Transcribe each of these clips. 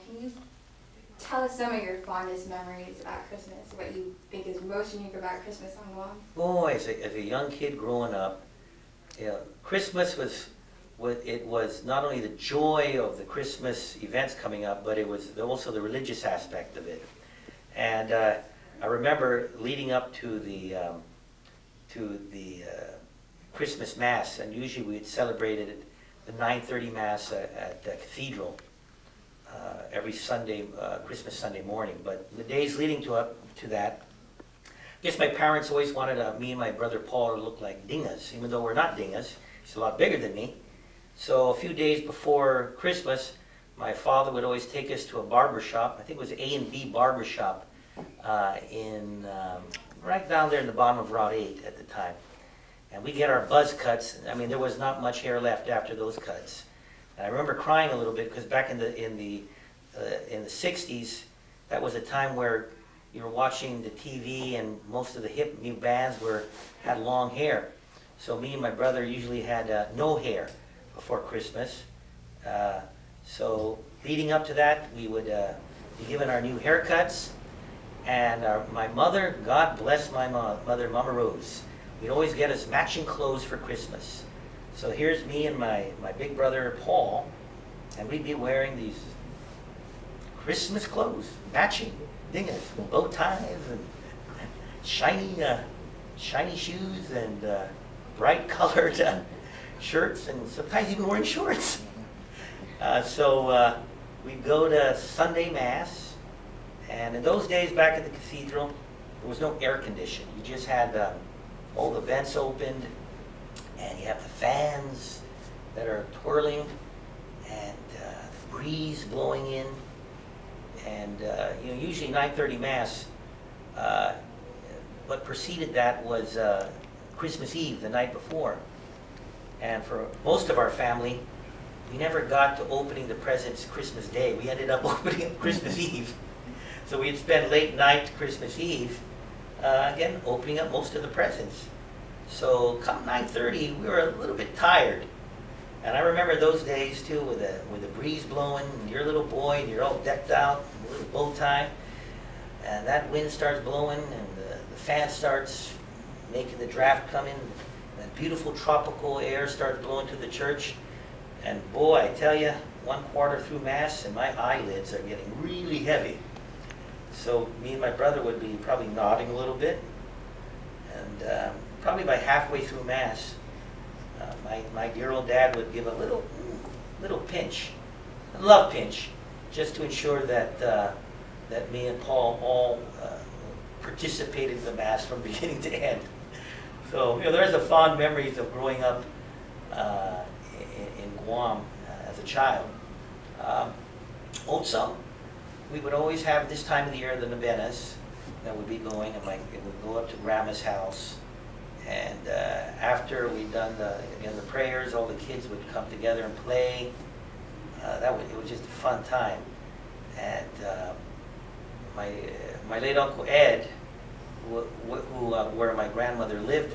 Can you tell us some of your fondest memories about Christmas? What you think is most unique about Christmas on Guam? Oh, as a young kid growing up, you know, Christmas was not only the joy of the Christmas events coming up, but it was also the religious aspect of it. And I remember leading up to the Christmas Mass, and usually we had celebrated the 9:30 Mass at the cathedral every Sunday, Christmas Sunday morning. But the days leading up to that, I guess my parents always wanted me and my brother Paul to look like dingas, even though we're not dingas. He's a lot bigger than me. So a few days before Christmas, my father would always take us to a barber shop. I think it was A&B Barber Shop right down there in the bottom of Route 8 at the time. And we get our buzz cuts. I mean, there was not much hair left after those cuts. And I remember crying a little bit because back in the 60s, that was a time where you were watching the TV and most of the hip new bands had long hair. So me and my brother usually had no hair before Christmas. So leading up to that, we would be given our new haircuts. And my mother, God bless my mother, Mama Rose, we'd always get us matching clothes for Christmas. So here's me and my big brother Paul, and we'd be wearing these Christmas clothes, matching dingas, bow ties and shiny shoes and bright colored shirts, and sometimes even wearing shorts. So we'd go to Sunday Mass. And in those days, back at the cathedral, there was no air conditioning. You just had all the vents opened, and you have the fans that are twirling, and the breeze blowing in. And you know, usually 9:30 Mass. What preceded that was Christmas Eve, the night before. And for most of our family, we never got to opening the presents Christmas Day. We ended up opening them Christmas Eve. So we'd spend late night Christmas Eve, again, opening up most of the presents. So come 9:30, we were a little bit tired. And I remember those days too, with the breeze blowing, and you're a little boy, and you're all decked out, a little bow tie, and that wind starts blowing, and the fan starts making the draft come in, that beautiful tropical air starts blowing to the church. And boy, I tell you, 1/4 through Mass, and my eyelids are getting really heavy. So me and my brother would be probably nodding a little bit, and probably by halfway through Mass, my dear old dad would give a little pinch, a love pinch, just to ensure that that me and Paul all participated in the Mass from beginning to end. So you know, there's a fond memories of growing up in Guam as a child. Also, we would always have this time of the year the novenas that would be going, and it would go up to Grandma's house. And after we'd done the prayers, all the kids would come together and play. It was just a fun time. And my late Uncle Ed, where my grandmother lived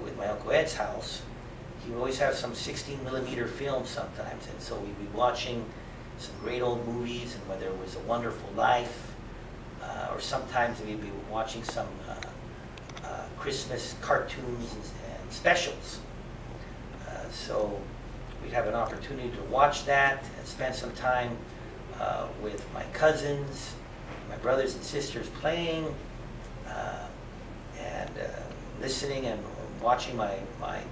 with my Uncle Ed's house, he would always have some 16mm film sometimes, and so we'd be watching some great old movies, and whether it was A Wonderful Life, or sometimes we'd be watching some Christmas cartoons and specials. So we'd have an opportunity to watch that and spend some time with my cousins, my brothers and sisters playing, and listening and watching my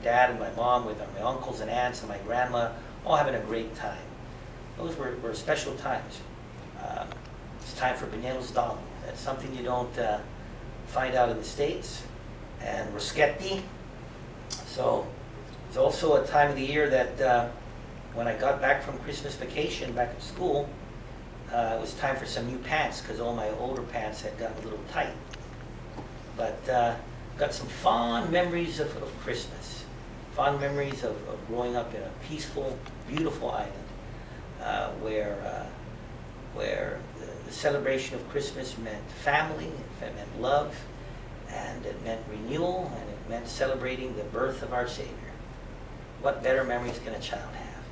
dad and my mom with my uncles and aunts and my grandma, all having a great time. Those were special times. It's time for Benel's Dog. That's something you don't find out in the States. And Rosketti. So it's also a time of the year that when I got back from Christmas vacation back at school, it was time for some new pants because all my older pants had gotten a little tight. But got some fond memories of Christmas. Fond memories of growing up in a peaceful, beautiful island where the celebration of Christmas meant family, it meant love, and it meant renewal, and it meant celebrating the birth of our Savior. What better memories can a child have?